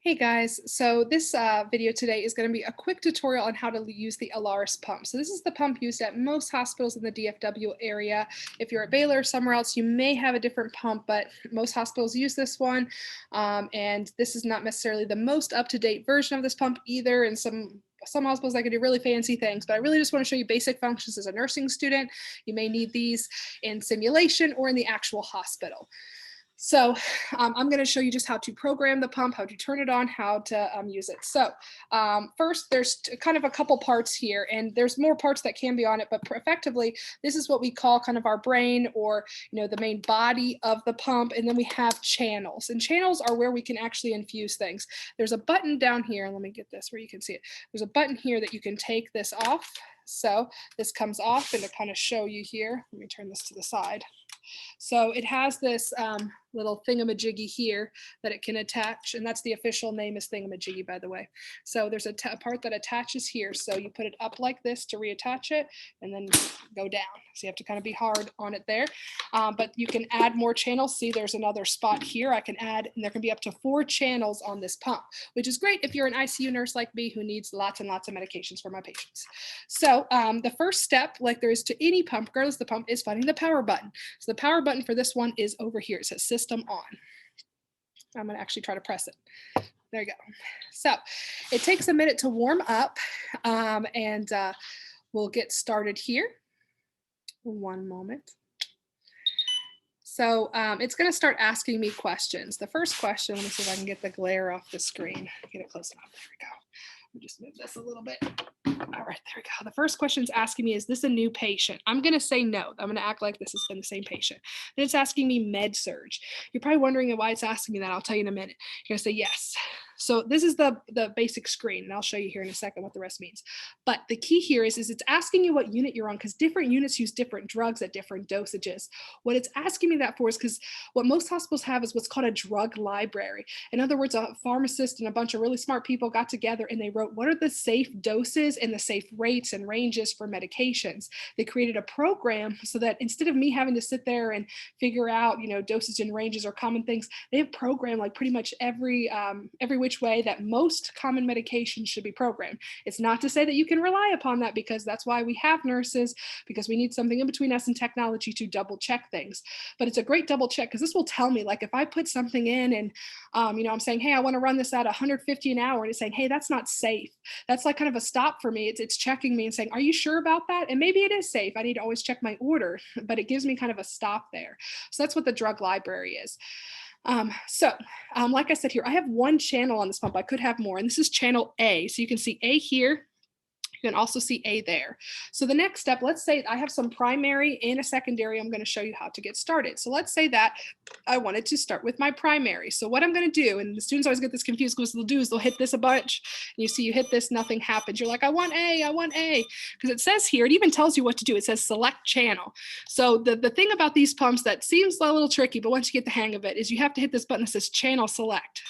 Hey guys, so this video today is going to be a quick tutorial on how to use the Alaris pump. So this is the pump used at most hospitals in the DFW area. If you're at Baylor or somewhere else, you may have a different pump, but most hospitals use this one. And this is not necessarily the most up-to-date version of this pump either. And some hospitals I can do really fancy things, but I really just want to show you basic functions as a nursing student. You may need these in simulation or in the actual hospital. So I'm going to show you just how to program the pump, how to turn it on, how to use it. So first, there's kind of a couple parts here, and there's more parts that can be on it, but effectively, this is what we call kind of our brain, or the main body of the pump. And then we have channels, and channels are where we can actually infuse things. There's a button down here. Let me get this where you can see it. There's a button here that you can take this off. So this comes off, and to kind of show you here, let me turn this to the side. So it has this little thingamajiggy here that it can attach, and that's the official name is thingamajiggy, by the way. So there's a part that attaches here. So you put it up like this to reattach it, and then go down. So you have to kind of be hard on it there. But you can add more channels. See, there's another spot here I can add, and there can be up to 4 channels on this pump, which is great if you're an ICU nurse like me who needs lots and lots of medications for my patients. So the first step, like there is to any pump, regardless of the pump, is finding the power button. So the power button for this one is over here. It says system on. I'm going to actually try to press it. There you go. So it takes a minute to warm up, and we'll get started here. One moment. So it's going to start asking me questions. The first question, let me see if I can get the glare off the screen. Get it close enough. There we go. We'll just move this a little bit. All right, there we go. The first question is asking me, is this a new patient? I'm going to say no. I'm going to act like this has been the same patient. Then it's asking me med surge. You're probably wondering why it's asking me that. I'll tell you in a minute. You're going to say yes. So this is the basic screen, and I'll show you here in a second what the rest means. But the key here is it's asking you what unit you're on, because different units use different drugs at different dosages. What it's asking me that for is because what most hospitals have is what's called a drug library. In other words, a pharmacist and a bunch of really smart people got together and they wrote what are the safe doses and the safe rates and ranges for medications. They created a program so that instead of me having to sit there and figure out, dosage and ranges or common things, they have programmed like pretty much every which way that most common medications should be programmed. It's not to say that you can rely upon that, because that's why we have nurses, because we need something in between us and technology to double check things. But it's a great double check, because this will tell me, like if I put something in and I'm saying, hey, I want to run this at 150 an hour, and it's saying, hey, that's not safe. That's like kind of a stop for me. It's checking me and saying, are you sure about that? And maybe it is safe. I need to always check my order, but it gives me kind of a stop there. So that's what the drug library is. Like I said here, I have 1 channel on this pump. I could have more, and this is channel A. So you can see A here. You can also see A there. So the next step, let's say I have some primary and a secondary. I'm going to show you how to get started. So let's say that I wanted to start with my primary. So what I'm going to do, and the students always get this confused, because they'll do is they'll hit this a bunch, and you see you hit this, nothing happens. You're like, I want A, because it says here, it even tells you what to do. It says select channel. So the thing about these pumps that seems a little tricky, but once you get the hang of it, is you have to hit this button that says channel select.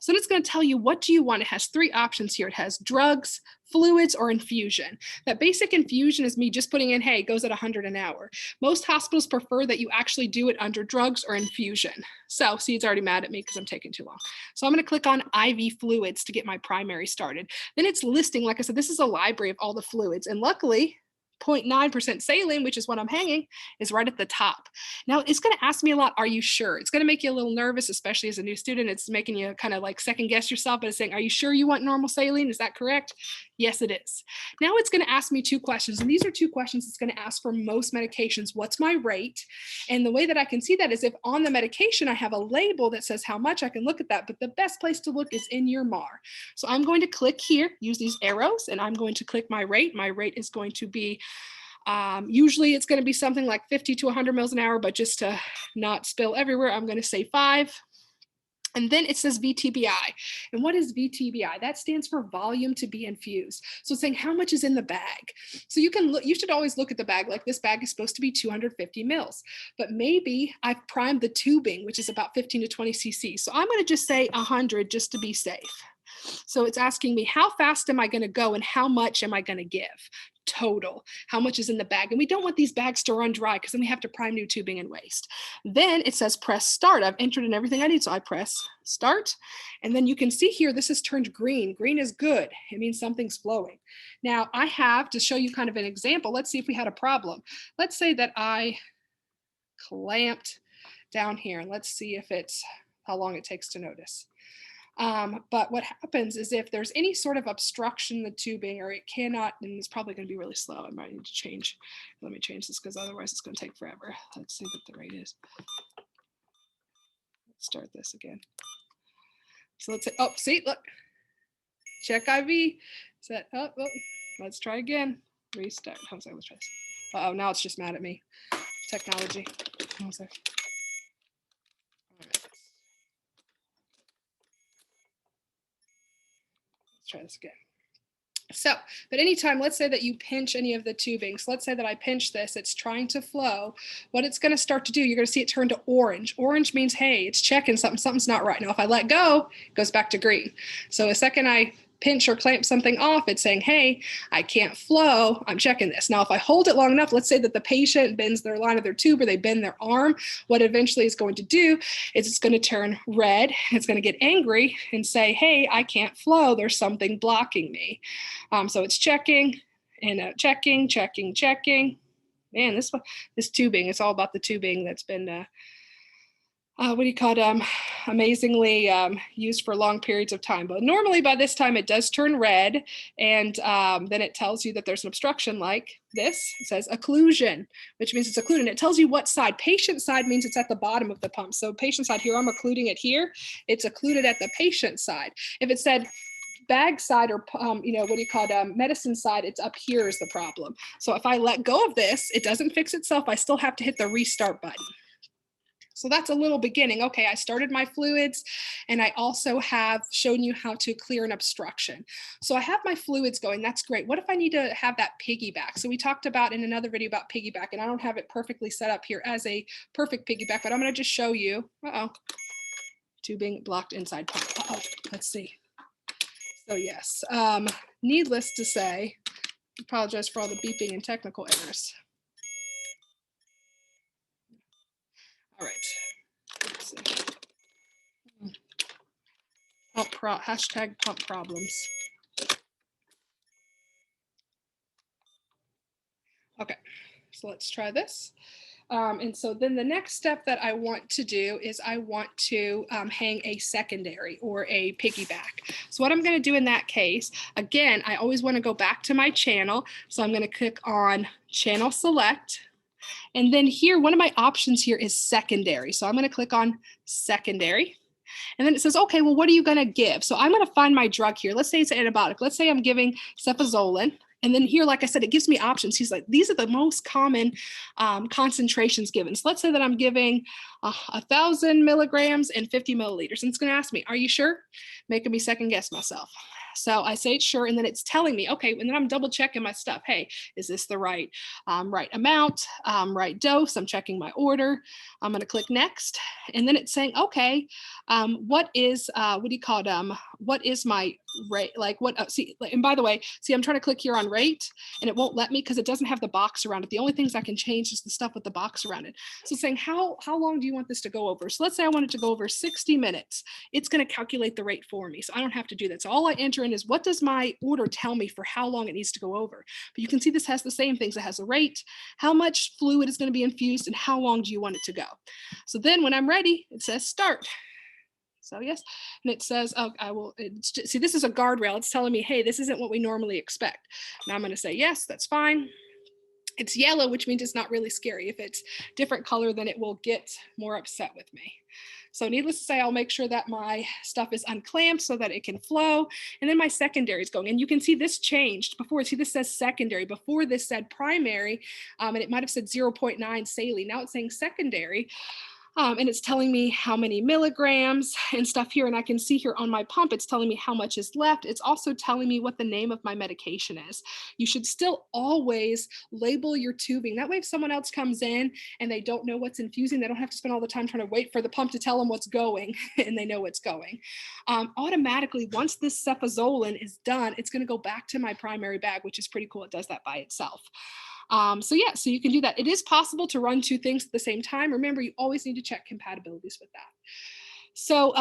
So it's going to tell you, what do you want? It has 3 options here. It has drugs, fluids, or infusion. That basic infusion is me just putting in, hey, it goes at 100 an hour. Most hospitals prefer that you actually do it under drugs or infusion. So see, it's already mad at me because I'm taking too long. So I'm going to click on IV fluids to get my primary started. Then it's listing, like I said, this is a library of all the fluids. And luckily, 0.9% saline, which is what I'm hanging, is right at the top. Now it's going to ask me a lot, are you sure? It's going to make you a little nervous, especially as a new student. It's making you kind of like second guess yourself, but it's saying, are you sure you want normal saline? Is that correct? Yes, it is. Now it's going to ask me 2 questions, and these are 2 questions it's going to ask for most medications. What's my rate? And the way that I can see that is if on the medication I have a label that says how much, I can look at that, but the best place to look is in your MAR. So I'm going to click here, use these arrows, and I'm going to click my rate. My rate is going to be usually it's going to be something like 50 to 100 mils an hour, but just to not spill everywhere, I'm going to say 5. And then it says VTBI. And what is VTBI? That stands for volume to be infused. So it's saying how much is in the bag. So you can look, you should always look at the bag, like this bag is supposed to be 250 mils, but maybe I've primed the tubing, which is about 15 to 20 cc. So I'm going to just say 100 just to be safe. So it's asking me, how fast am I going to go and how much am I going to give? total, how much is in the bag. And we don't want these bags to run dry because then we have to prime new tubing and waste. Then it says press start. I've entered in everything I need. So I press start. And then you can see here, this has turned green. Green is good. It means something's flowing. Now I have to show you kind of an example. Let's see if we had a problem. Let's say that I clamped down here, and let's see if it's how long it takes to notice. But what happens is if there's any sort of obstruction in the tubing, or it cannot, and it's probably going to be really slow. I might need to change. Let me change this because otherwise it's going to take forever. Let's see what the rate is. Let's start this again. So let's say, oh, see, look, check IV. Set up. Oh, let's try again. Restart. Let's try this. Uh-oh, now it's just mad at me. Technology. One sec. Try this again. So, but anytime, let's say that you pinch any of the tubing. So let's say that I pinch this, it's trying to flow. What it's going to start to do, you're going to see it turn to orange. Orange means, hey, it's checking something, something's not right. Now, if I let go, it goes back to green. So a second I pinch or clamp something off, it's saying, hey, I can't flow, I'm checking this. Now, if I hold it long enough, let's say that the patient bends their line of their tube or they bend their arm, what eventually is going to do is it's going to turn red, it's going to get angry and say, hey, I can't flow, there's something blocking me. So it's checking and checking. Man, this tubing, it's all about the tubing that's been what do you call it, amazingly used for long periods of time. But normally by this time it does turn red, and then it tells you that there's an obstruction like this. It says occlusion, which means it's occluded. It tells you what side. Patient side means it's at the bottom of the pump. So patient side here, I'm occluding it here. It's occluded at the patient side. If it said bag side or what do you call it, medicine side, it's up here is the problem. So if I let go of this, it doesn't fix itself. I still have to hit the restart button. So that's a little beginning. Okay, I started my fluids, and I also have shown you how to clear an obstruction. So I have my fluids going, that's great. What if I need to have that piggyback? So we talked about in another video about piggyback, and I don't have it perfectly set up here as a perfect piggyback, but I'm gonna just show you. Tubing blocked inside pump. Let's see. So yes, needless to say, apologize for all the beeping and technical errors. All right. Let's see. Hashtag pump problems. Okay, so let's try this. And so then the next step that I want to do is I want to hang a secondary or a piggyback. So what I'm going to do in that case, again, I always want to go back to my channel. So I'm going to click on channel select. And then here, one of my options here is secondary. So I'm going to click on secondary. And then it says, okay, well, what are you going to give? So I'm going to find my drug here. Let's say it's an antibiotic. Let's say I'm giving cefazolin. And then here, like I said, it gives me options. He's like, these are the most common concentrations given. So let's say that I'm giving 1,000 milligrams and 50 milliliters. And it's going to ask me, are you sure? Making me second guess myself. So I say sure, and then it's telling me, okay, and then I'm double checking my stuff. Hey, is this the right amount, right dose? I'm checking my order. I'm going to click next, and then it's saying, okay, what is what is my rate? Like what? See, and by the way, see, I'm trying to click here on rate, and it won't let me because it doesn't have the box around it. The only things I can change is the stuff with the box around it. So it's saying, how long do you want this to go over? So let's say I want it to go over 60 minutes. It's going to calculate the rate for me, so I don't have to do that. So all I enter in is what does my order tell me for how long it needs to go over. But you can see this has the same things. It has a rate, how much fluid is going to be infused, and how long do you want it to go. So then when I'm ready, it says start. So yes, and it says, oh, see, this is a guardrail. It's telling me, hey, this isn't what we normally expect. Now I'm going to say, yes, that's fine. It's yellow, which means it's not really scary. If it's different color, then it will get more upset with me. So needless to say, I'll make sure that my stuff is unclamped so that it can flow. And then my secondary is going. And you can see this changed before. See, this says secondary. Before this said primary, and it might have said 0.9 saline. Now it's saying secondary. And it's telling me how many milligrams and stuff here. And I can see here on my pump, it's telling me how much is left. It's also telling me what the name of my medication is. You should still always label your tubing. That way, if someone else comes in and they don't know what's infusing, they don't have to spend all the time trying to wait for the pump to tell them what's going and they know what's going. Automatically, once this cefazolin is done, it's going to go back to my primary bag, which is pretty cool. It does that by itself. So yeah, so you can do that. It is possible to run two things at the same time. Remember, you always need to check compatibilities with that. So,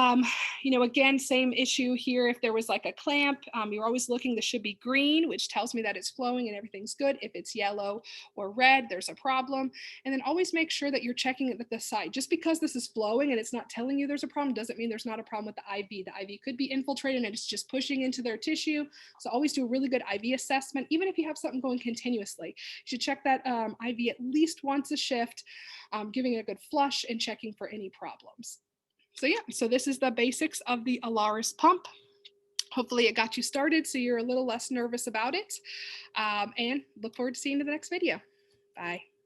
again, same issue here. If there was like a clamp, you're always looking, this should be green, which tells me that it's flowing and everything's good. If it's yellow or red, there's a problem. And then always make sure that you're checking it at the site. Just because this is flowing and it's not telling you there's a problem doesn't mean there's not a problem with the IV. The IV could be infiltrated and it's just pushing into their tissue. So always do a really good IV assessment. Even if you have something going continuously, you should check that IV at least once a shift, giving it a good flush and checking for any problems. So yeah, so this is the basics of the Alaris pump. Hopefully it got you started so you're a little less nervous about it. And look forward to seeing you in the next video. Bye.